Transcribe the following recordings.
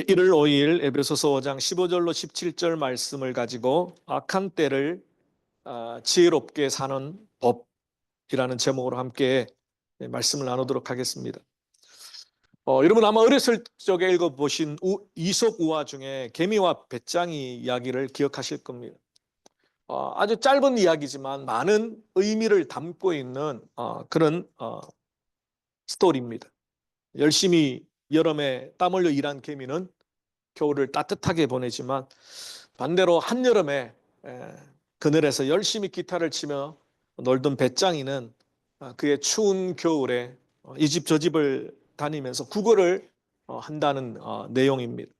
1월 5일 에베소서 5장 15절로 17절 말씀을 가지고 악한 때를 지혜롭게 사는 법이라는 제목으로 함께 말씀을 나누도록 하겠습니다. 여러분 아마 어렸을 적에 읽어보신 이솝 우화 중에 개미와 배짱이 이야기를 기억하실 겁니다. 아주 짧은 이야기지만 많은 의미를 담고 있는 그런 스토리입니다. 열심히 여름에 땀 흘려 일한 개미는 겨울을 따뜻하게 보내지만 반대로 한여름에 그늘에서 열심히 기타를 치며 놀던 배짱이는 그의 추운 겨울에 이 집 저 집을 다니면서 구걸을 한다는 내용입니다.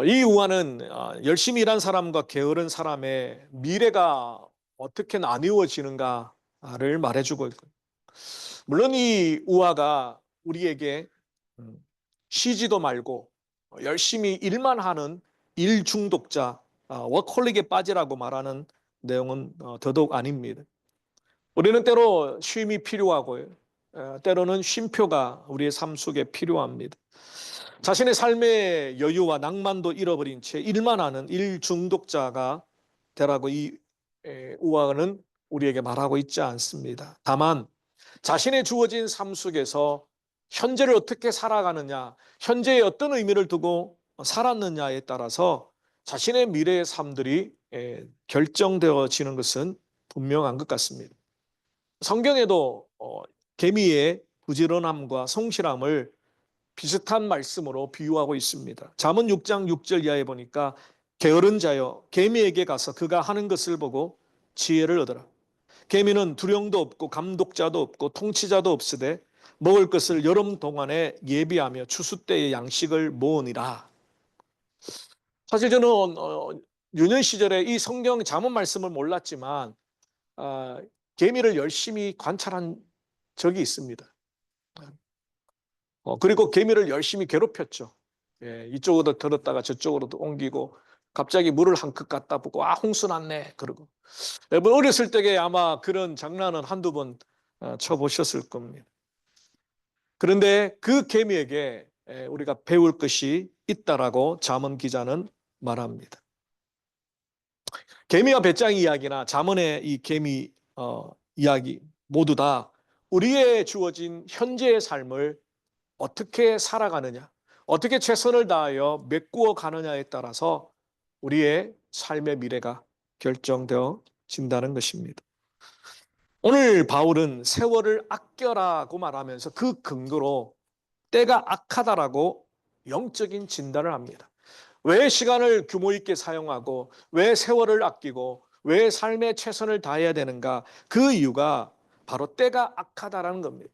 이 우화는 열심히 일한 사람과 게으른 사람의 미래가 어떻게 나뉘어지는가를 말해주고 있고요. 물론 이 우화가 우리에게 쉬지도 말고 열심히 일만 하는 일 중독자, 워커홀릭에 빠지라고 말하는 내용은 더더욱 아닙니다. 우리는 때로 쉼이 필요하고요. 때로는 쉼표가 우리의 삶 속에 필요합니다. 자신의 삶의 여유와 낭만도 잃어버린 채 일만 하는 일 중독자가 되라고 이 우화는 우리에게 말하고 있지 않습니다. 다만 자신의 주어진 삶 속에서 현재를 어떻게 살아가느냐, 현재에 어떤 의미를 두고 살았느냐에 따라서 자신의 미래의 삶들이 결정되어지는 것은 분명한 것 같습니다. 성경에도 개미의 부지런함과 성실함을 비슷한 말씀으로 비유하고 있습니다. 잠언 6장 6절 이하에 보니까 게으른 자여 개미에게 가서 그가 하는 것을 보고 지혜를 얻으라. 개미는 두령도 없고 감독자도 없고 통치자도 없으되 먹을 것을 여름 동안에 예비하며 추수 때의 양식을 모으니라. 사실 저는 유년 시절에 이 성경 잠언 말씀을 몰랐지만 개미를 열심히 관찰한 적이 있습니다. 그리고 개미를 열심히 괴롭혔죠. 이쪽으로 들었다가 저쪽으로 옮기고 갑자기 물을 한 컵 갖다 붓고 홍수 났네 그러고. 여러분 어렸을 때에 아마 그런 장난은 한두 번 쳐보셨을 겁니다. 그런데 그 개미에게 우리가 배울 것이 있다라고 잠언 기자는 말합니다. 개미와 배짱이 이야기나 잠언의 이 개미 이야기 모두 다 우리의 주어진 현재의 삶을 어떻게 살아가느냐, 어떻게 최선을 다하여 메꾸어 가느냐에 따라서 우리의 삶의 미래가 결정되어진다는 것입니다. 오늘 바울은 세월을 아껴라고 말하면서 그 근거로 때가 악하다라고 영적인 진단을 합니다. 왜 시간을 규모 있게 사용하고 왜 세월을 아끼고 왜 삶에 최선을 다해야 되는가? 그 이유가 바로 때가 악하다라는 겁니다.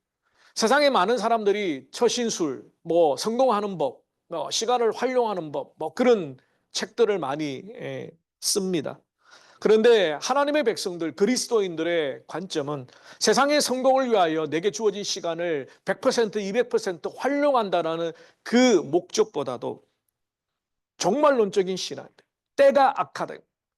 세상에 많은 사람들이 처신술, 성공하는 법, 시간을 활용하는 법, 그런 책들을 많이 씁니다. 그런데 하나님의 백성들, 그리스도인들의 관점은 세상의 성공을 위하여 내게 주어진 시간을 100%, 200% 활용한다는 그 목적보다도 종말론적인 신앙입니다. 때가 악하다.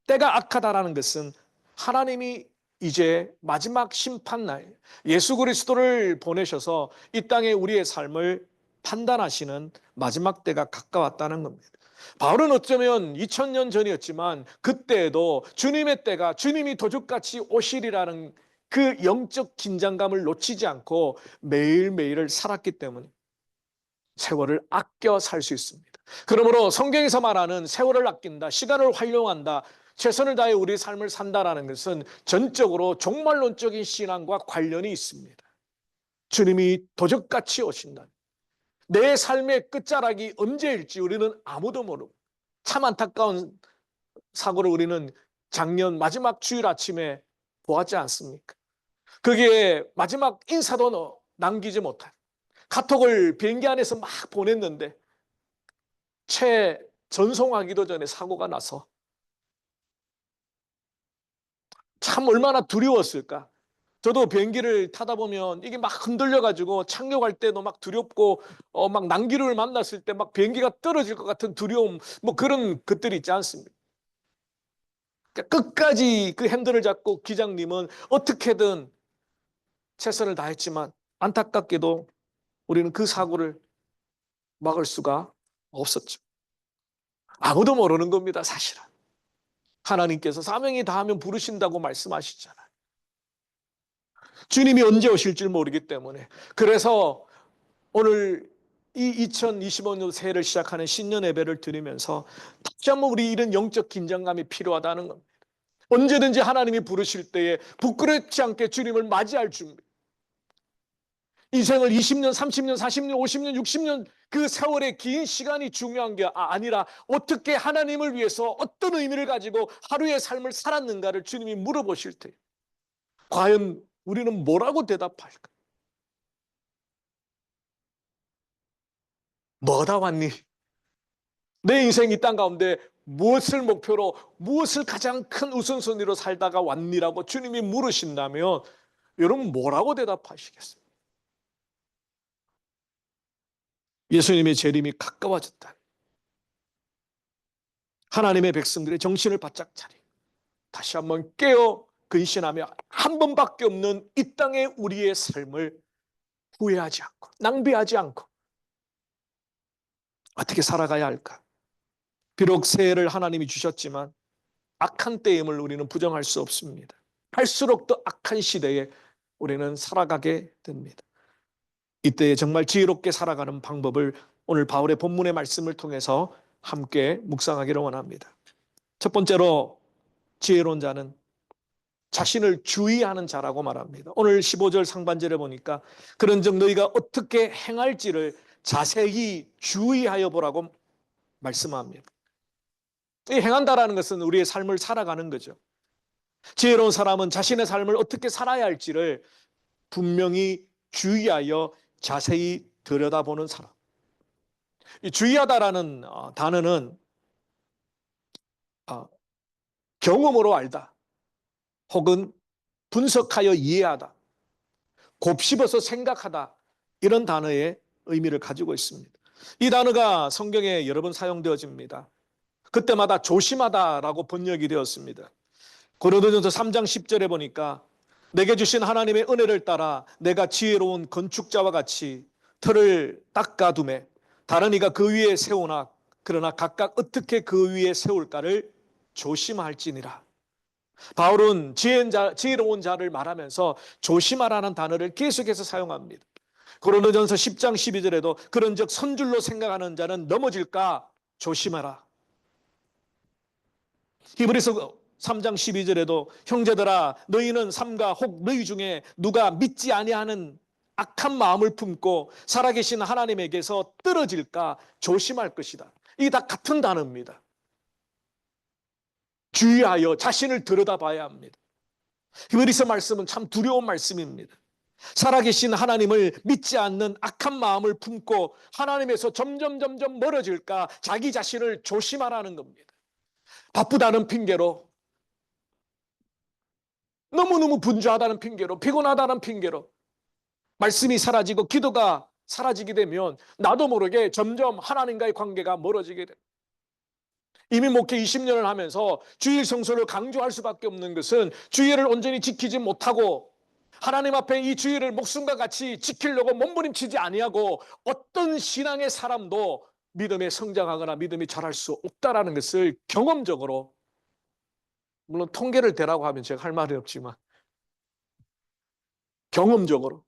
때가 악하다라는 것은 하나님이 이제 마지막 심판날 예수 그리스도를 보내셔서 이 땅에 우리의 삶을 판단하시는 마지막 때가 가까웠다는 겁니다. 바울은 어쩌면 2000년 전이었지만 그때에도 주님의 때가 주님이 도적같이 오시리라는 그 영적 긴장감을 놓치지 않고 매일매일을 살았기 때문에 세월을 아껴 살 수 있습니다. 그러므로 성경에서 말하는 세월을 아낀다, 시간을 활용한다, 최선을 다해 우리의 삶을 산다라는 것은 전적으로 종말론적인 신앙과 관련이 있습니다. 주님이 도적같이 오신다. 내 삶의 끝자락이 언제일지 우리는 아무도 모르고 참 안타까운 사고를 우리는 작년 마지막 주일 아침에 보았지 않습니까? 거기에 마지막 인사도 남기지 못한 카톡을 비행기 안에서 막 보냈는데 채 전송하기도 전에 사고가 나서 참 얼마나 두려웠을까. 저도 비행기를 타다 보면 이게 막 흔들려가지고 착륙할 때도 막 두렵고 막 난기류를 만났을 때 막 비행기가 떨어질 것 같은 두려움 그런 것들이 있지 않습니까? 그러니까 끝까지 그 핸들을 잡고 기장님은 어떻게든 최선을 다했지만 안타깝게도 우리는 그 사고를 막을 수가 없었죠. 아무도 모르는 겁니다, 사실은. 하나님께서 사명이 다하면 부르신다고 말씀하시잖아요. 주님이 언제 오실 줄 모르기 때문에. 그래서 오늘 이 2025년 새해를 시작하는 신년 예배를 드리면서 다시 한번 우리 이런 영적 긴장감이 필요하다는 겁니다. 언제든지 하나님이 부르실 때에 부끄럽지 않게 주님을 맞이할 준비. 인생을 20년, 30년, 40년, 50년, 60년 그 세월의 긴 시간이 중요한 게 아니라 어떻게 하나님을 위해서 어떤 의미를 가지고 하루의 삶을 살았는가를 주님이 물어보실 때 과연 우리는 뭐라고 대답할까? 뭐다 왔니? 내 인생 이 땅 가운데 무엇을 목표로 무엇을 가장 큰 우선순위로 살다가 왔니라고 주님이 물으신다면 여러분 뭐라고 대답하시겠어요? 예수님의 재림이 가까워졌다. 하나님의 백성들의 정신을 바짝 차리고 다시 한번 깨어 근신하며 한 번밖에 없는 이 땅의 우리의 삶을 후회하지 않고 낭비하지 않고 어떻게 살아가야 할까? 비록 새해를 하나님이 주셨지만 악한 때임을 우리는 부정할 수 없습니다. 할수록 더 악한 시대에 우리는 살아가게 됩니다. 이때 정말 지혜롭게 살아가는 방법을 오늘 바울의 본문의 말씀을 통해서 함께 묵상하기를 원합니다. 첫 번째로 지혜로운 자는 자신을 주의하는 자라고 말합니다. 오늘 15절 상반절에 보니까 그런즉 너희가 어떻게 행할지를 자세히 주의하여 보라고 말씀합니다. 이 행한다라는 것은 우리의 삶을 살아가는 거죠. 지혜로운 사람은 자신의 삶을 어떻게 살아야 할지를 분명히 주의하여 자세히 들여다보는 사람. 이 주의하다라는 단어는 경험으로 알다 혹은 분석하여 이해하다, 곱씹어서 생각하다 이런 단어의 의미를 가지고 있습니다. 이 단어가 성경에 여러 번 사용되어집니다. 그때마다 조심하다라고 번역이 되었습니다. 고린도전서 3장 10절에 보니까 내게 주신 하나님의 은혜를 따라 내가 지혜로운 건축자와 같이 틀을 닦아두매 다른 이가 그 위에 세우나 그러나 각각 어떻게 그 위에 세울까를 조심할지니라. 바울은 지혜로운 자를 말하면서 조심하라는 단어를 계속해서 사용합니다. 고린도전서 10장 12절에도 그런즉 선줄로 생각하는 자는 넘어질까 조심하라. 히브리서 3장 12절에도 형제들아 너희는 삼가 혹 너희 중에 누가 믿지 아니하는 악한 마음을 품고 살아계신 하나님에게서 떨어질까 조심할 것이다. 이게 다 같은 단어입니다. 주의하여 자신을 들여다봐야 합니다. 히브리서 말씀은 참 두려운 말씀입니다. 살아계신 하나님을 믿지 않는 악한 마음을 품고 하나님에서 점점 멀어질까 자기 자신을 조심하라는 겁니다. 바쁘다는 핑계로, 너무너무 분주하다는 핑계로, 피곤하다는 핑계로 말씀이 사라지고 기도가 사라지게 되면 나도 모르게 점점 하나님과의 관계가 멀어지게 됩니다. 이미 목회 20년을 하면서 주일 성수를 강조할 수밖에 없는 것은 주일을 온전히 지키지 못하고 하나님 앞에 이 주일을 목숨과 같이 지키려고 몸부림치지 아니하고 어떤 신앙의 사람도 믿음에 성장하거나 믿음이 자랄 수 없다라는 것을 경험적으로, 물론 통계를 대라고 하면 제가 할 말이 없지만 경험적으로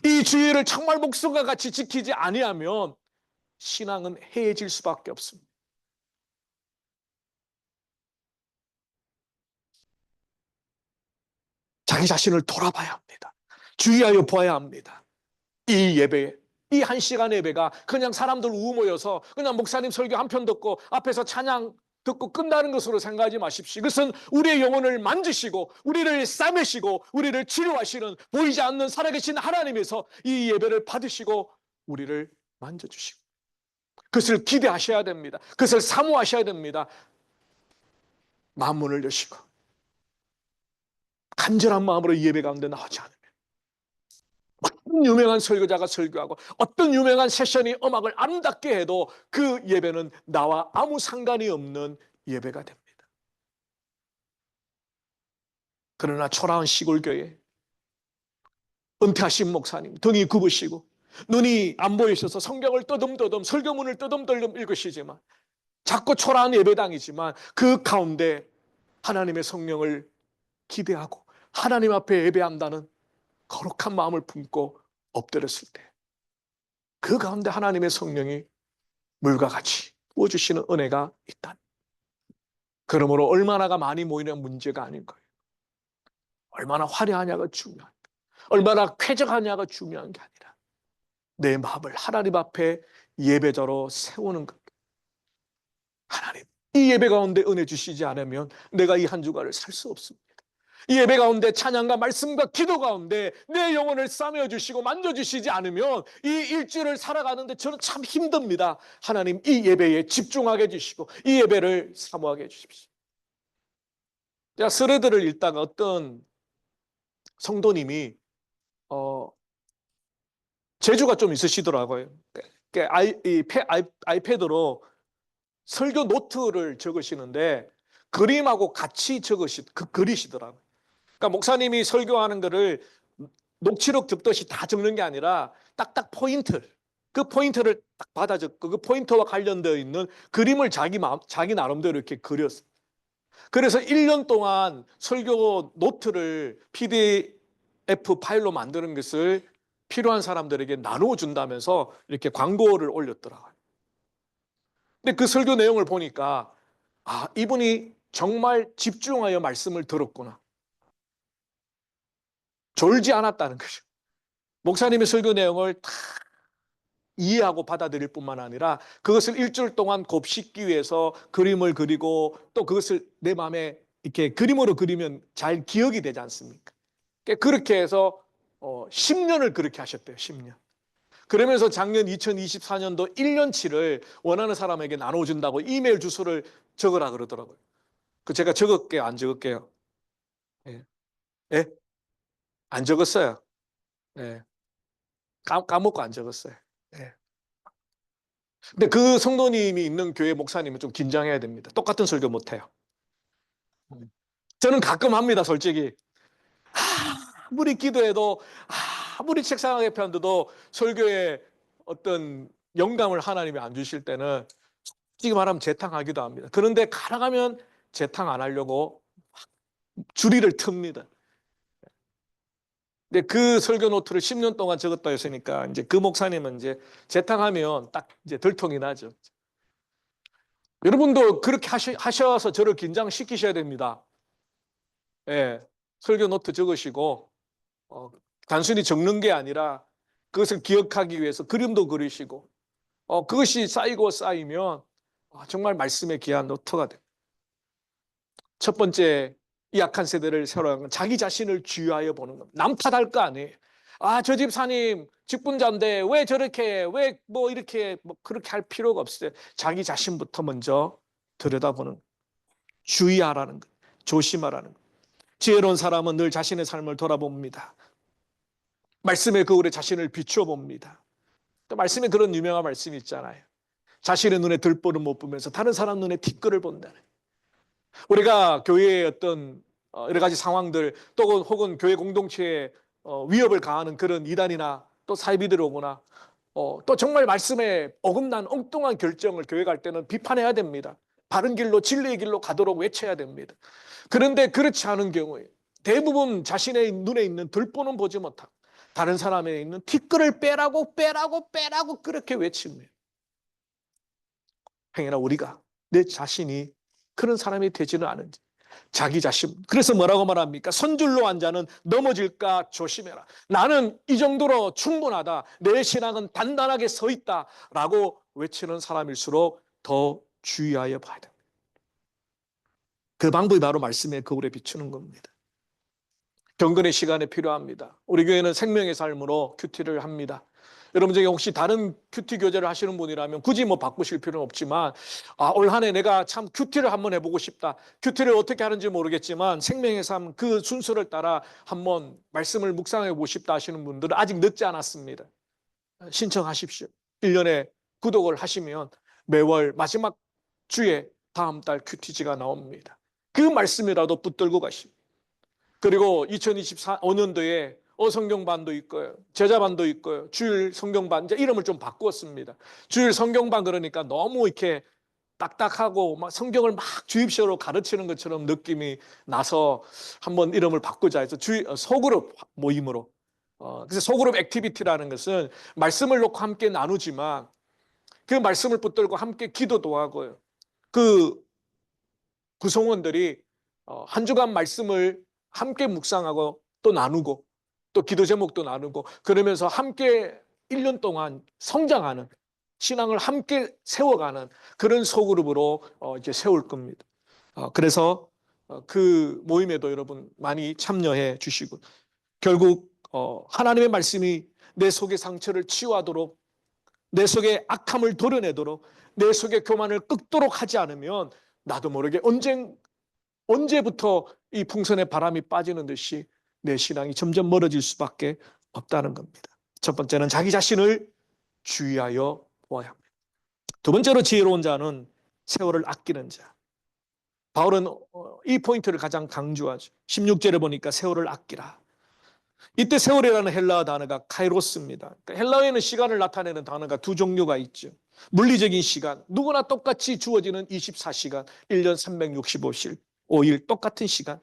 이 주일을 정말 목숨과 같이 지키지 아니하면 신앙은 해해질 수밖에 없습니다. 자기 자신을 돌아봐야 합니다. 주의하여 보아야 합니다. 이 예배, 이 1시간 예배가 그냥 사람들 우 모여서 그냥 목사님 설교 한 편 듣고 앞에서 찬양 듣고 끝나는 것으로 생각하지 마십시오. 이것은 우리의 영혼을 만지시고 우리를 싸매시고 우리를 치료하시는 보이지 않는 살아계신 하나님에서 이 예배를 받으시고 우리를 만져주시고 그것을 기대하셔야 됩니다. 그것을 사모하셔야 됩니다. 마음문을 여시고 간절한 마음으로 이 예배 가운데 나오지 않으면 어떤 유명한 설교자가 설교하고 어떤 유명한 세션이 음악을 아름답게 해도 그 예배는 나와 아무 상관이 없는 예배가 됩니다. 그러나 초라한 시골교회 은퇴하신 목사님 등이 굽으시고 눈이 안 보이셔서 성경을 떠듬떠듬 설교문을 떠듬떠듬 읽으시지만 자꾸 초라한 예배당이지만 그 가운데 하나님의 성령을 기대하고 하나님 앞에 예배한다는 거룩한 마음을 품고 엎드렸을 때 그 가운데 하나님의 성령이 물과 같이 부어주시는 은혜가 있다. 그러므로 얼마나가 많이 모이는 문제가 아닌 거예요. 얼마나 화려하냐가 중요한 거예요. 얼마나 쾌적하냐가 중요한 게 아니라 내 마음을 하나님 앞에 예배자로 세우는 것. 하나님, 이 예배 가운데 은혜 주시지 않으면 내가 이 한 주간을 살 수 없습니다. 이 예배 가운데 찬양과 말씀과 기도 가운데 내 영혼을 싸매어 주시고 만져주시지 않으면 이 일주일을 살아가는데 저는 참 힘듭니다. 하나님, 이 예배에 집중하게 해주시고 이 예배를 사모하게 해주십시오. 제가 스레드를 읽다가 어떤 성도님이 재주가 좀 있으시더라고요. 아이패드로 설교 노트를 적으시는데 그림하고 같이 그리시더라고요. 그러니까 목사님이 설교하는 거를 녹취록 듣듯이 다 적는 게 아니라 딱딱 그 포인트를 딱 받아 적고 그 포인트와 관련되어 있는 그림을 자기 나름대로 이렇게 그렸어요. 그래서 1년 동안 설교 노트를 PDF 파일로 만드는 것을 필요한 사람들에게 나누어 준다면서 이렇게 광고를 올렸더라고요. 근데 그 설교 내용을 보니까 이분이 정말 집중하여 말씀을 들었구나. 졸지 않았다는 거죠. 목사님의 설교 내용을 다 이해하고 받아들일 뿐만 아니라 그것을 일주일 동안 곱씹기 위해서 그림을 그리고 또 그것을 내 마음에 이렇게 그림으로 그리면 잘 기억이 되지 않습니까? 그렇게 해서 10년을 그렇게 하셨대요. 10년. 그러면서 작년 2024년도 1년치를 원하는 사람에게 나눠준다고 이메일 주소를 적으라 그러더라고요. 제가 적을게요? 안 적을게요? 예. 예? 안 적었어요. 예. 까먹고 안 적었어요. 예. 근데 그 성도님이 있는 교회 목사님은 좀 긴장해야 됩니다. 똑같은 설교 못 해요. 저는 가끔 합니다, 솔직히. 아무리 기도해도, 아무리 책상에 펴도 설교에 어떤 영감을 하나님이 안 주실 때는 솔직히 말하면 재탕하기도 합니다. 그런데 가능하면 재탕 안 하려고 주리를 틉니다. 근데 그 설교 노트를 10년 동안 적었다 했으니까 이제 그 목사님은 이제 재탕하면 딱 이제 들통이 나죠. 여러분도 그렇게 하셔서 저를 긴장시키셔야 됩니다. 예, 설교 노트 적으시고 단순히 적는 게 아니라 그것을 기억하기 위해서 그림도 그리시고 그것이 쌓이고 쌓이면 정말 말씀의 귀한 노트가 됩니다. 첫 번째, 이 약한 세대를 세우는 건 자기 자신을 주의하여 보는 겁니다. 남 탓할 거 아니에요. 저 집사님 직분자인데 왜 저렇게 왜 뭐 이렇게 뭐 그렇게 할 필요가 없어요. 자기 자신부터 먼저 들여다보는, 주의하라는 것, 조심하라는 것. 지혜로운 사람은 늘 자신의 삶을 돌아봅니다. 말씀의 거울에 자신을 비추어 봅니다. 또 말씀에 그런 유명한 말씀이 있잖아요. 자신의 눈에 들보를 못 보면서 다른 사람 눈에 티끌을 본다는. 우리가 교회의 어떤 여러 가지 상황들 또 혹은 교회 공동체에 위협을 가하는 그런 이단이나 또 사이비들이 오거나 또 정말 말씀에 어긋난 엉뚱한 결정을 교회 갈 때는 비판해야 됩니다. 바른 길로 진리의 길로 가도록 외쳐야 됩니다. 그런데 그렇지 않은 경우에 대부분 자신의 눈에 있는 들보는 보지 못하고 다른 사람에 있는 티끌을 빼라고 그렇게 외칩니다. 행여나 우리가 내 자신이 그런 사람이 되지는 않은지 자기 자신. 그래서 뭐라고 말합니까? 선줄로 앉아는 넘어질까 조심해라. 나는 이 정도로 충분하다. 내 신앙은 단단하게 서 있다라고 외치는 사람일수록 더 주의하여 봐야 됩니다. 그 방법이 바로 말씀의 거울에 비추는 겁니다. 경건의 시간이 필요합니다. 우리 교회는 생명의 삶으로 큐티를 합니다. 여러분 중에 혹시 다른 큐티 교제를 하시는 분이라면 굳이 뭐 바꾸실 필요는 없지만 올 한 해 내가 참 큐티를 한번 해보고 싶다. 큐티를 어떻게 하는지 모르겠지만 생명의 삶 그 순서를 따라 한번 말씀을 묵상해 보고 싶다 하시는 분들은 아직 늦지 않았습니다. 신청하십시오. 1년에 구독을 하시면 매월 마지막 주에 다음 달 큐티지가 나옵니다. 그 말씀이라도 붙들고 가십니다. 그리고 2024년도에 어성경반도 있고요. 제자반도 있고요. 주일 성경반, 이제 이름을 좀 바꾸었습니다. 주일 성경반 그러니까 너무 이렇게 딱딱하고 막 성경을 막 주입식으로 가르치는 것처럼 느낌이 나서 한번 이름을 바꾸자 해서 소그룹 모임으로. 그래서 소그룹 액티비티라는 것은 말씀을 놓고 함께 나누지만 그 말씀을 붙들고 함께 기도도 하고요. 그 구성원들이 한 주간 말씀을 함께 묵상하고 또 나누고 또 기도 제목도 나누고 그러면서 함께 1년 동안 성장하는 신앙을 함께 세워가는 그런 소그룹으로 이제 세울 겁니다. 그래서 그 모임에도 여러분 많이 참여해 주시고 결국 하나님의 말씀이 내 속의 상처를 치유하도록 내 속의 악함을 도려내도록 내 속의 교만을 끄도록 하지 않으면 나도 모르게 언제부터 이 풍선에 바람이 빠지는 듯이 내 신앙이 점점 멀어질 수밖에 없다는 겁니다. 첫 번째는 자기 자신을 주의하여 보아야 합니다. 두 번째로 지혜로운 자는 세월을 아끼는 자. 바울은 이 포인트를 가장 강조하죠. 16절에 보니까 세월을 아끼라. 이때 세월이라는 헬라어 단어가 카이로스입니다. 그러니까 헬라어에는 시간을 나타내는 단어가 두 종류가 있죠. 물리적인 시간, 누구나 똑같이 주어지는 24시간, 1년 365일 똑같은 시간.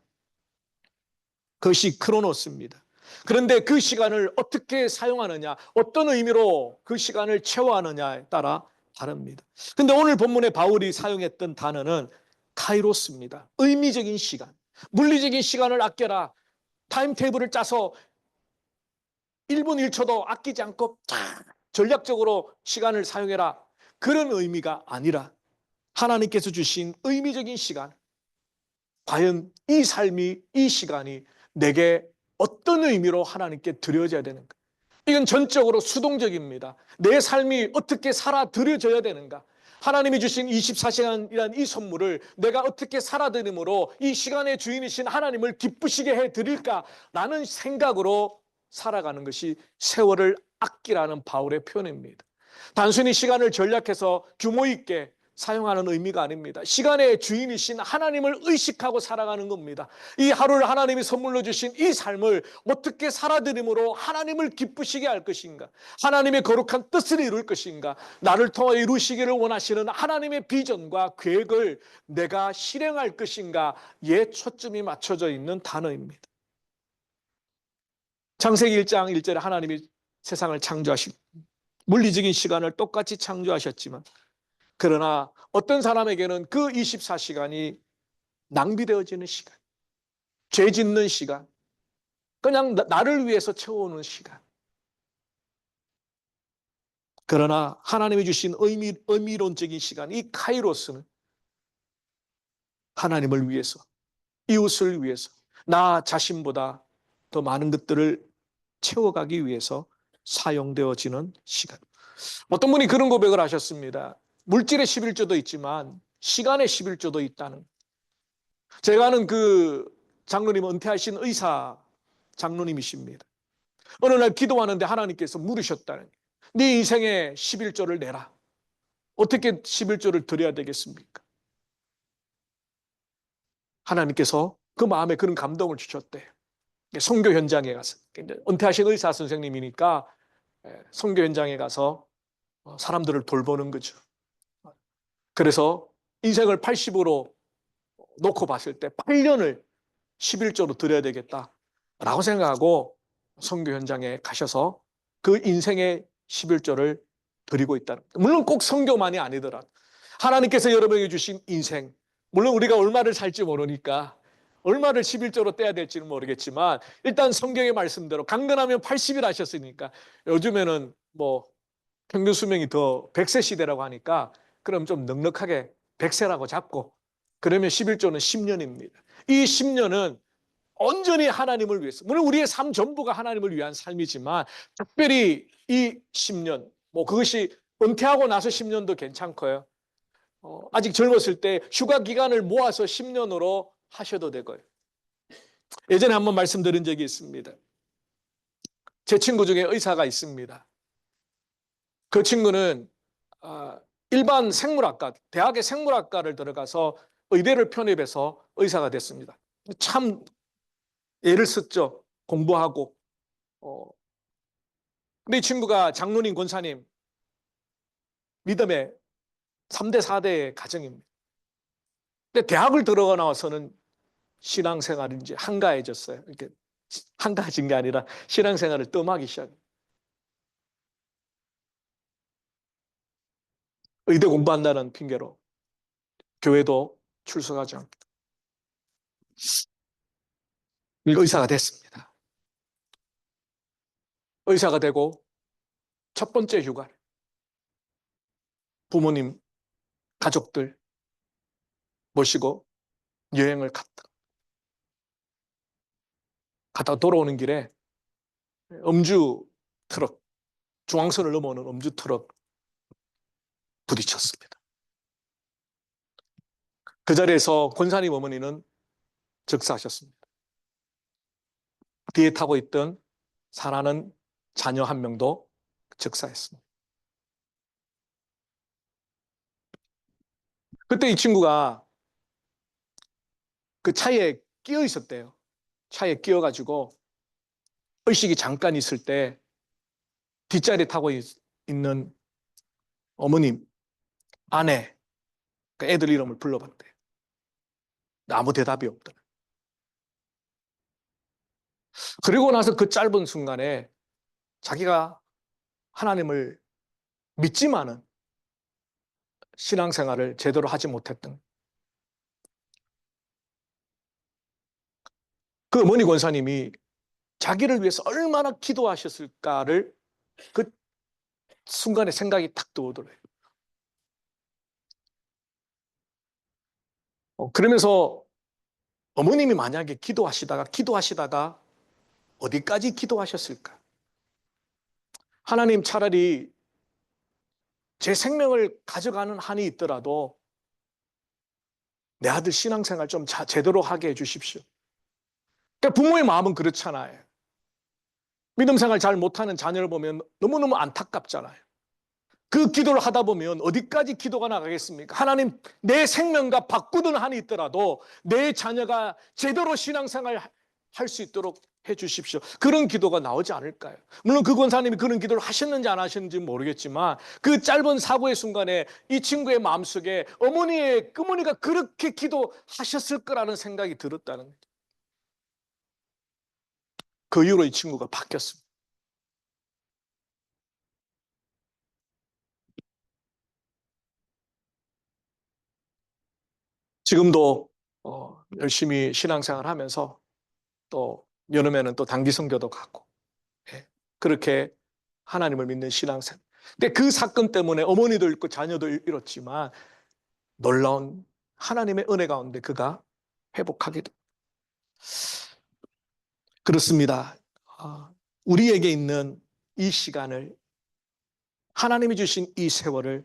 그것이 크로노스입니다. 그런데 그 시간을 어떻게 사용하느냐, 어떤 의미로 그 시간을 채워하느냐에 따라 다릅니다. 근데 오늘 본문에 바울이 사용했던 단어는 카이로스입니다. 의미적인 시간. 물리적인 시간을 아껴라. 타임테이블을 짜서 1분 1초도 아끼지 않고 전략적으로 시간을 사용해라. 그런 의미가 아니라 하나님께서 주신 의미적인 시간. 과연 이 삶이, 이 시간이 내게 어떤 의미로 하나님께 드려져야 되는가? 이건 전적으로 수동적입니다. 내 삶이 어떻게 살아 드려져야 되는가? 하나님이 주신 24시간이라는 이 선물을 내가 어떻게 살아드림으로 이 시간의 주인이신 하나님을 기쁘시게 해드릴까라는 생각으로 살아가는 것이 세월을 아끼라는 바울의 표현입니다. 단순히 시간을 전략해서 규모 있게 사용하는 의미가 아닙니다. 시간의 주인이신 하나님을 의식하고 살아가는 겁니다. 이 하루를 하나님이 선물로 주신 이 삶을 어떻게 살아드림으로 하나님을 기쁘시게 할 것인가? 하나님의 거룩한 뜻을 이룰 것인가? 나를 통해 이루시기를 원하시는 하나님의 비전과 계획을 내가 실행할 것인가에 초점이 맞춰져 있는 단어입니다. 창세기 1장 1절에 하나님이 세상을 창조하시고 물리적인 시간을 똑같이 창조하셨지만 그러나 어떤 사람에게는 그 24시간이 낭비되어지는 시간, 죄 짓는 시간, 그냥 나를 위해서 채워오는 시간. 그러나 하나님이 주신 의미론적인 시간, 이 카이로스는 하나님을 위해서, 이웃을 위해서, 나 자신보다 더 많은 것들을 채워가기 위해서 사용되어지는 시간. 어떤 분이 그런 고백을 하셨습니다. 물질의 11조도 있지만 시간의 11조도 있다는. 제가 아는 그 장로님, 은퇴하신 의사 장로님이십니다. 어느 날 기도하는데 하나님께서 물으셨다는. 네 인생의 11조를 내라. 어떻게 11조를 드려야 되겠습니까? 하나님께서 그 마음에 그런 감동을 주셨대요. 선교 현장에 가서, 은퇴하신 의사 선생님이니까 선교 현장에 가서 사람들을 돌보는 거죠. 그래서 인생을 80으로 놓고 봤을 때 8년을 11조로 드려야 되겠다라고 생각하고 선교 현장에 가셔서 그 인생의 11조를 드리고 있다는 거예요. 물론 꼭 선교만이 아니더라도 하나님께서 여러분에게 주신 인생, 물론 우리가 얼마를 살지 모르니까 얼마를 11조로 떼야 될지는 모르겠지만 일단 성경의 말씀대로 강건하면 80일 하셨으니까 요즘에는 뭐 평균 수명이 더 100세 시대라고 하니까 그럼 좀 넉넉하게 100세라고 잡고 그러면 11조는 10년입니다. 이 10년은 온전히 하나님을 위해서, 물론 우리의 삶 전부가 하나님을 위한 삶이지만 특별히 이 10년, 뭐 그것이 은퇴하고 나서 10년도 괜찮고요. 아직 젊었을 때 휴가 기간을 모아서 10년으로 하셔도 되고요. 예전에 한번 말씀드린 적이 있습니다. 제 친구 중에 의사가 있습니다. 그 친구는 일반 생물학과, 대학의 생물학과를 들어가서 의대를 편입해서 의사가 됐습니다. 참 애를 썼죠. 공부하고 근데 이 친구가 장로님, 권사님, 믿음의 3대, 4대의 가정입니다. 근데 대학을 들어가 나와서는 신앙생활이 이제 한가해졌어요. 이렇게 한가해진 게 아니라 신앙생활을 뜸하기 시작해요. 의대 공부한다는 핑계로 교회도 출석하지 않고 의사가 됐습니다. 의사가 되고 첫 번째 휴가를 부모님, 가족들 모시고 여행을 갔다 돌아오는 길에 음주 트럭, 중앙선을 넘어오는 음주 트럭 부딪혔습니다. 그 자리에서 권사님 어머니는 즉사하셨습니다. 뒤에 타고 있던 사랑하는 자녀 한 명도 즉사했습니다. 그때 이 친구가 그 차에 끼어 있었대요. 차에 끼어가지고 의식이 잠깐 있을 때 뒷자리에 타고 있는 어머님, 아내, 그 애들 이름을 불러봤대요. 아무 대답이 없더라. 그리고 나서 그 짧은 순간에 자기가 하나님을 믿지만은 신앙생활을 제대로 하지 못했던 그 어머니 권사님이 자기를 위해서 얼마나 기도하셨을까를 그 순간에 생각이 탁 떠오르더래요. 그러면서 어머님이 만약에 기도하시다가 어디까지 기도하셨을까? 하나님, 차라리 제 생명을 가져가는 한이 있더라도 내 아들 신앙생활 좀 제대로 하게 해주십시오. 그러니까 부모의 마음은 그렇잖아요. 믿음생활 잘 못하는 자녀를 보면 너무너무 안타깝잖아요. 그 기도를 하다 보면 어디까지 기도가 나가겠습니까? 하나님, 내 생명과 바꾸는 한이 있더라도 내 자녀가 제대로 신앙생활 할 수 있도록 해 주십시오. 그런 기도가 나오지 않을까요? 물론 그 권사님이 그런 기도를 하셨는지 안 하셨는지 모르겠지만 그 짧은 사고의 순간에 이 친구의 마음속에 어머니가 그렇게 기도하셨을 거라는 생각이 들었다는 거죠. 그 이후로 이 친구가 바뀌었습니다. 지금도 열심히 신앙생활 하면서 또 여름에는 또 단기 선교도 가고, 예, 그렇게 하나님을 믿는 신앙생활. 근데 그 사건 때문에 어머니도 잃고 자녀도 잃었지만 놀라운 하나님의 은혜 가운데 그가 회복하게 됩니다. 그렇습니다. 우리에게 있는 이 시간을, 하나님이 주신 이 세월을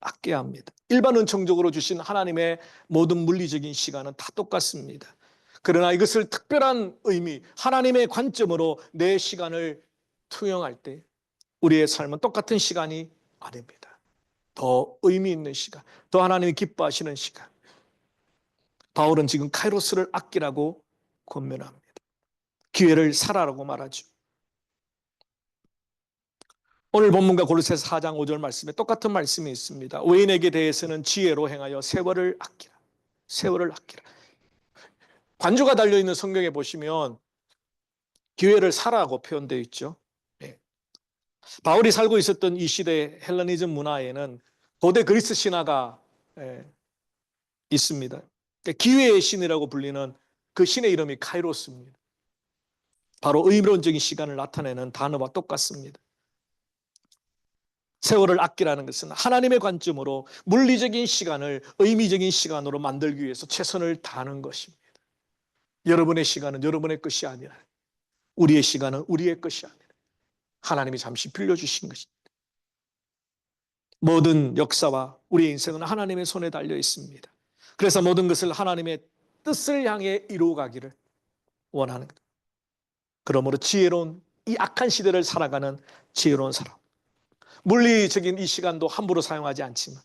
아껴야 합니다. 일반 은총적으로 주신 하나님의 모든 물리적인 시간은 다 똑같습니다. 그러나 이것을 특별한 의미, 하나님의 관점으로 내 시간을 투영할 때 우리의 삶은 똑같은 시간이 아닙니다. 더 의미 있는 시간, 더 하나님이 기뻐하시는 시간. 바울은 지금 카이로스를 아끼라고 권면합니다. 기회를 살아라고 말하죠. 오늘 본문과 골로새서 4장 5절 말씀에 똑같은 말씀이 있습니다. 의인에게 대해서는 지혜로 행하여 세월을 아끼라. 세월을 아끼라. 관주가 달려있는 성경에 보시면 기회를 사라고 표현되어 있죠. 네. 바울이 살고 있었던 이 시대의 헬레니즘 문화에는 고대 그리스 신화가 있습니다. 기회의 신이라고 불리는 그 신의 이름이 카이로스입니다. 바로 의미론적인 시간을 나타내는 단어와 똑같습니다. 세월을 아끼라는 것은 하나님의 관점으로 물리적인 시간을 의미적인 시간으로 만들기 위해서 최선을 다하는 것입니다. 여러분의 시간은 여러분의 것이 아니라 우리의 시간은 우리의 것이 아니라 하나님이 잠시 빌려주신 것입니다. 모든 역사와 우리의 인생은 하나님의 손에 달려 있습니다. 그래서 모든 것을 하나님의 뜻을 향해 이루어가기를 원하는 것. 그러므로 지혜로운 이 악한 시대를 살아가는 지혜로운 사람, 물리적인 이 시간도 함부로 사용하지 않지만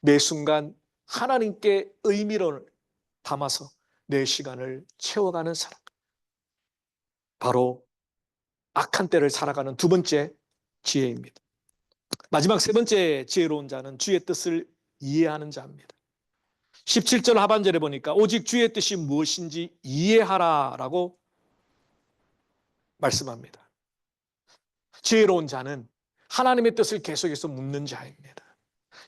매 순간 하나님께 의미를 담아서 내 시간을 채워가는 사람, 바로 악한 때를 살아가는 두 번째 지혜입니다. 마지막 세 번째 지혜로운 자는 주의 뜻을 이해하는 자입니다. 17절 하반절에 보니까 오직 주의 뜻이 무엇인지 이해하라라고 말씀합니다. 지혜로운 자는 하나님의 뜻을 계속해서 묻는 자입니다.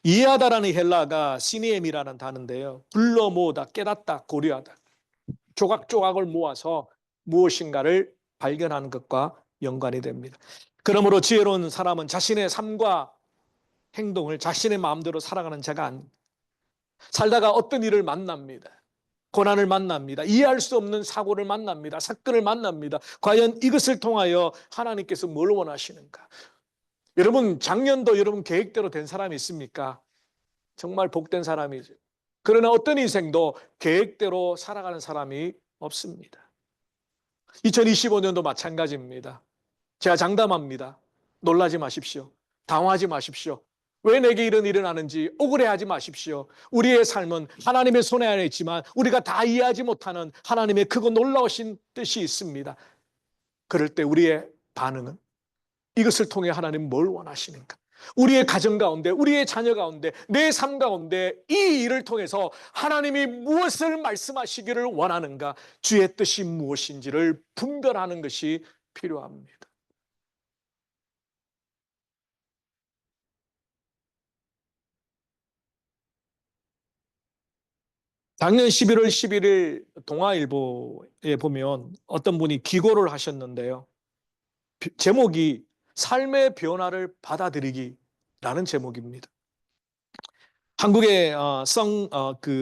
이해하다라는 헬라가 시니엠이라는 단어인데요. 불러 모으다, 깨닫다, 고려하다. 조각조각을 모아서 무엇인가를 발견하는 것과 연관이 됩니다. 그러므로 지혜로운 사람은 자신의 삶과 행동을 자신의 마음대로 살아가는 자가 아닙니다. 살다가 어떤 일을 만납니다. 고난을 만납니다. 이해할 수 없는 사고를 만납니다. 사건을 만납니다. 과연 이것을 통하여 하나님께서 뭘 원하시는가? 여러분, 작년도 여러분 계획대로 된 사람이 있습니까? 정말 복된 사람이죠. 그러나 어떤 인생도 계획대로 살아가는 사람이 없습니다. 2025년도 마찬가지입니다. 제가 장담합니다. 놀라지 마십시오. 당황하지 마십시오. 왜 내게 이런 일이 일어나는지 억울해하지 마십시오. 우리의 삶은 하나님의 손에 안에 있지만 우리가 다 이해하지 못하는 하나님의 크고 놀라우신 뜻이 있습니다. 그럴 때 우리의 반응은 이것을 통해 하나님 뭘 원하시는가? 우리의 가정 가운데, 우리의 자녀 가운데, 내 삶 가운데 이 일을 통해서 하나님이 무엇을 말씀하시기를 원하는가? 주의 뜻이 무엇인지를 분별하는 것이 필요합니다. 작년 11월 11일 동아일보에 보면 어떤 분이 기고를 하셨는데요. 제목이 삶의 변화를 받아들이기라는 제목입니다. 한국의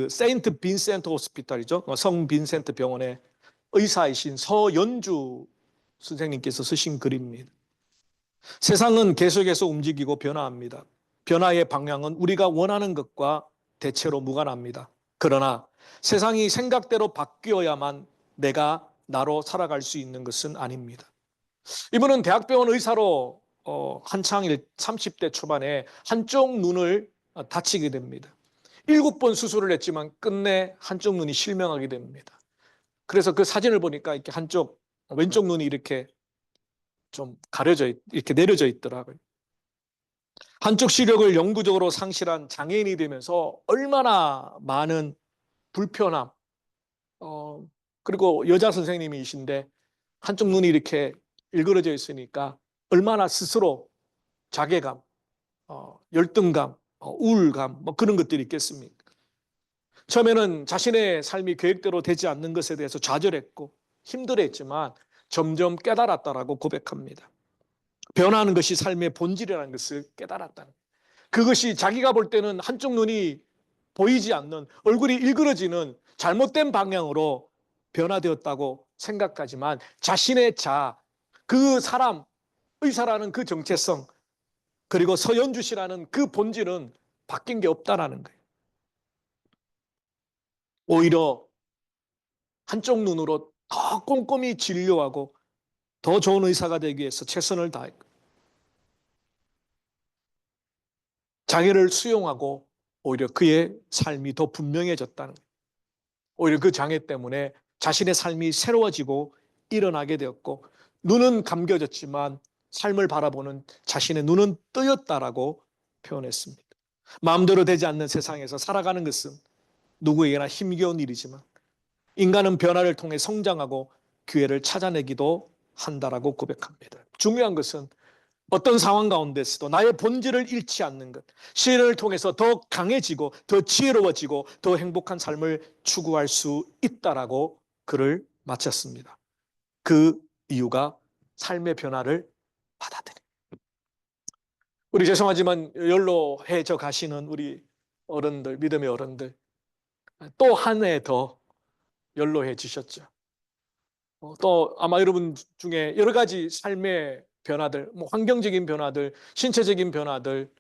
세인트 빈센트 호스피탈이죠. 성 빈센트 병원의 의사이신 서연주 선생님께서 쓰신 글입니다. 세상은 계속해서 움직이고 변화합니다. 변화의 방향은 우리가 원하는 것과 대체로 무관합니다. 그러나 세상이 생각대로 바뀌어야만 내가 나로 살아갈 수 있는 것은 아닙니다. 이분은 대학병원 의사로 한창 30대 초반에 한쪽 눈을 다치게 됩니다. 7번 수술을 했지만 끝내 한쪽 눈이 실명하게 됩니다. 그래서 그 사진을 보니까 이렇게 한쪽 왼쪽 눈이 이렇게 좀 이렇게 내려져 있더라고요. 한쪽 시력을 영구적으로 상실한 장애인이 되면서 얼마나 많은 불편함, 그리고 여자 선생님이신데 한쪽 눈이 이렇게 일그러져 있으니까 얼마나 스스로 자괴감, 열등감, 우울감, 뭐 그런 것들이 있겠습니까? 처음에는 자신의 삶이 계획대로 되지 않는 것에 대해서 좌절했고 힘들어했지만 점점 깨달았다라고 고백합니다. 변화하는 것이 삶의 본질이라는 것을 깨달았다는 거예요. 그것이 자기가 볼 때는 한쪽 눈이 보이지 않는 얼굴이 일그러지는 잘못된 방향으로 변화되었다고 생각하지만 자신의 그 사람, 의사라는 그 정체성 그리고 서연주 씨라는 그 본질은 바뀐 게 없다라는 거예요. 오히려 한쪽 눈으로 더 꼼꼼히 진료하고 더 좋은 의사가 되기 위해서 최선을 다했고 장애를 수용하고 오히려 그의 삶이 더 분명해졌다는 거예요. 오히려 그 장애 때문에 자신의 삶이 새로워지고 일어나게 되었고 눈은 감겨졌지만 삶을 바라보는 자신의 눈은 뜨였다라고 표현했습니다. 마음대로 되지 않는 세상에서 살아가는 것은 누구에게나 힘겨운 일이지만 인간은 변화를 통해 성장하고 기회를 찾아내기도 한다라고 고백합니다. 중요한 것은 어떤 상황 가운데서도 나의 본질을 잃지 않는 것, 시련을 통해서 더 강해지고 더 지혜로워지고 더 행복한 삶을 추구할 수 있다라고 글을 마쳤습니다. 그 이유가 삶의 변화를 받아들입니다. 우리 죄송하지만 연로해져 가시는 우리 어른들, 믿음의 어른들 또 한 해 더 연로해지셨죠. 또 아마 여러분 중에 여러 가지 삶의 변화들, 뭐 환경적인 변화들, 신체적인 변화들,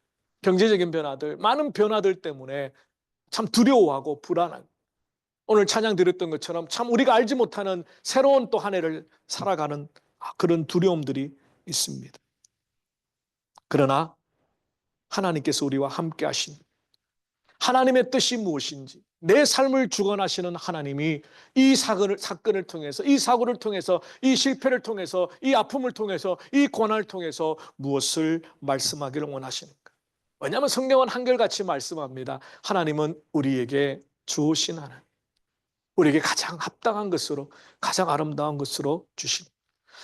경제적인 변화들, 많은 변화들 때문에 참 두려워하고 불안한 오늘 찬양 드렸던 것처럼 참 우리가 알지 못하는 새로운 또 한 해를 살아가는 그런 두려움들이 있습니다. 그러나 하나님께서 우리와 함께 하신 하나님의 뜻이 무엇인지, 내 삶을 주관하시는 하나님이 이 사건을 통해서, 이 사고를 통해서, 이 실패를 통해서, 이 아픔을 통해서, 이 고난을 통해서 무엇을 말씀하기를 원하시는가? 왜냐하면 성경은 한결같이 말씀합니다. 하나님은 우리에게 주신 하나님, 우리에게 가장 합당한 것으로, 가장 아름다운 것으로 주신.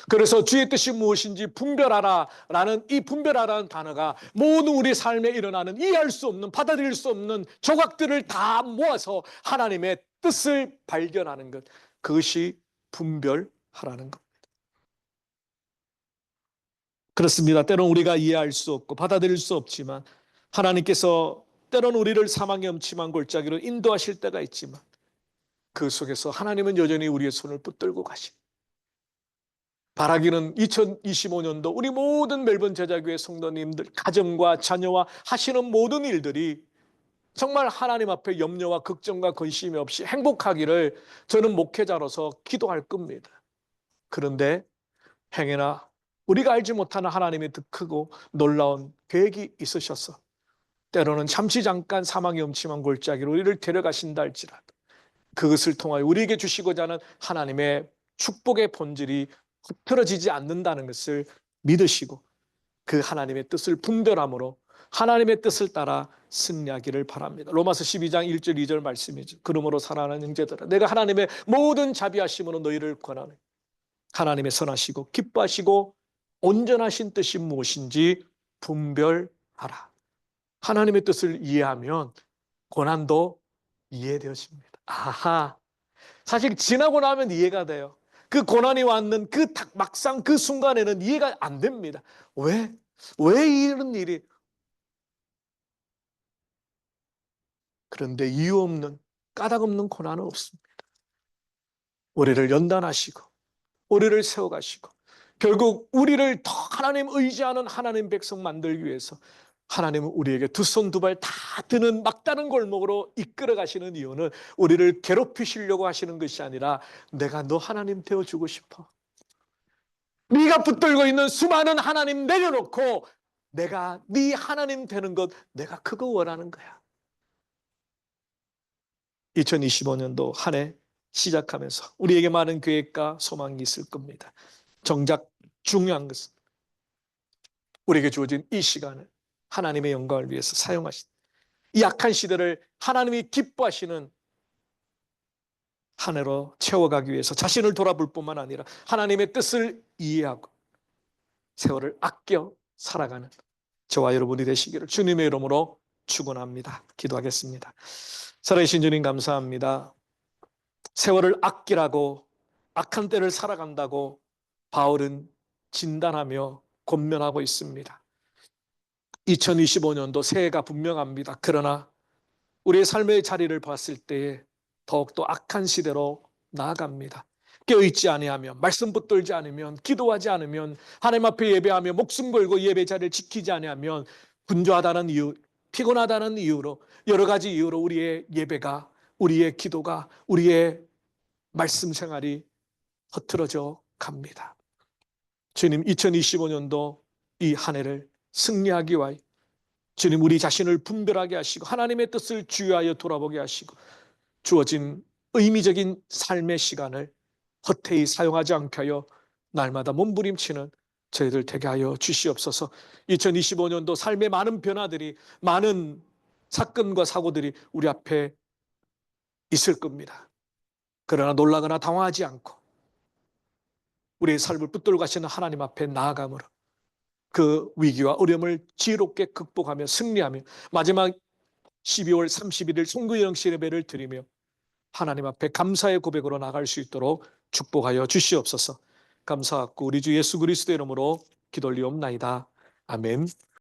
그래서 주의 뜻이 무엇인지 분별하라 라는 이 분별하라는 단어가 모든 우리 삶에 일어나는 이해할 수 없는, 받아들일 수 없는 조각들을 다 모아서 하나님의 뜻을 발견하는 것, 그것이 분별하라는 것. 그렇습니다. 때론 우리가 이해할 수 없고 받아들일 수 없지만 하나님께서 때론 우리를 사망의 음침한 골짜기로 인도하실 때가 있지만 그 속에서 하나님은 여전히 우리의 손을 붙들고 가십니다. 바라기는 2025년도 우리 모든 멜번 제자교회 성도님들, 가정과 자녀와 하시는 모든 일들이 정말 하나님 앞에 염려와 걱정과 근심이 없이 행복하기를 저는 목회자로서 기도할 겁니다. 그런데 행여나 우리가 알지 못하는 하나님의 더 크고 놀라운 계획이 있으셔서 때로는 잠시 잠깐 사망의 음침한 골짜기로 우리를 데려가신다 할지라도 그것을 통하여 우리에게 주시고자 하는 하나님의 축복의 본질이 흐트러지지 않는다는 것을 믿으시고 그 하나님의 뜻을 분별함으로 하나님의 뜻을 따라 승리하기를 바랍니다. 로마서 12장 1절 2절 말씀이죠. 그러므로 사랑하는 형제들아, 내가 하나님의 모든 자비하심으로 너희를 권하노니 하나님의 선하시고 기뻐하시고 온전하신 뜻이 무엇인지 분별하라. 하나님의 뜻을 이해하면 고난도 이해되어집니다. 아하, 사실 지나고 나면 이해가 돼요. 그 고난이 왔는 막상 그 순간에는 이해가 안 됩니다. 왜 이런 일이? 그런데 이유 없는, 까닭 없는 고난은 없습니다. 우리를 연단하시고 우리를 세워가시고 결국 우리를 더 하나님 의지하는 하나님 백성 만들기 위해서 하나님은 우리에게 두 손 두 발 다 드는 막다른 골목으로 이끌어 가시는 이유는 우리를 괴롭히시려고 하시는 것이 아니라 내가 너 하나님 되어주고 싶어. 네가 붙들고 있는 수많은 하나님 내려놓고 내가 네 하나님 되는 것, 내가 그거 원하는 거야. 2025년도 한 해 시작하면서 우리에게 많은 계획과 소망이 있을 겁니다. 정작 중요한 것은 우리에게 주어진 이 시간을 하나님의 영광을 위해서 사용하신 이 악한 시대를 하나님이 기뻐하시는 한 해로 채워가기 위해서 자신을 돌아볼 뿐만 아니라 하나님의 뜻을 이해하고 세월을 아껴 살아가는 저와 여러분이 되시기를 주님의 이름으로 축원합니다. 기도하겠습니다. 살아계신 주님 감사합니다. 세월을 아끼라고 악한 때를 살아간다고 바울은 진단하며 권면하고 있습니다. 2025년도 새해가 분명합니다. 그러나 우리의 삶의 자리를 봤을 때에 더욱더 악한 시대로 나아갑니다. 깨어있지 아니하면, 말씀 붙들지 않으면, 기도하지 않으면, 하나님 앞에 예배하며 목숨 걸고 예배 자리를 지키지 아니하면 분주하다는 이유, 피곤하다는 이유로 여러 가지 이유로 우리의 예배가, 우리의 기도가, 우리의 말씀 생활이 흐트러져 갑니다. 주님, 2025년도 이 한 해를 승리하기 위하여 주님 우리 자신을 분별하게 하시고 하나님의 뜻을 주의하여 돌아보게 하시고 주어진 의미적인 삶의 시간을 헛되이 사용하지 않게 하여 날마다 몸부림치는 저희들 되게 하여 주시옵소서. 2025년도 삶의 많은 변화들이, 많은 사건과 사고들이 우리 앞에 있을 겁니다. 그러나 놀라거나 당황하지 않고 우리의 삶을 붙들고 가시는 하나님 앞에 나아감으로 그 위기와 어려움을 지혜롭게 극복하며 승리하며 마지막 12월 31일 송구영신 예배를 드리며 하나님 앞에 감사의 고백으로 나갈 수 있도록 축복하여 주시옵소서. 감사하고 우리 주 예수 그리스도의 이름으로 기도 올리옵나이다. 아멘.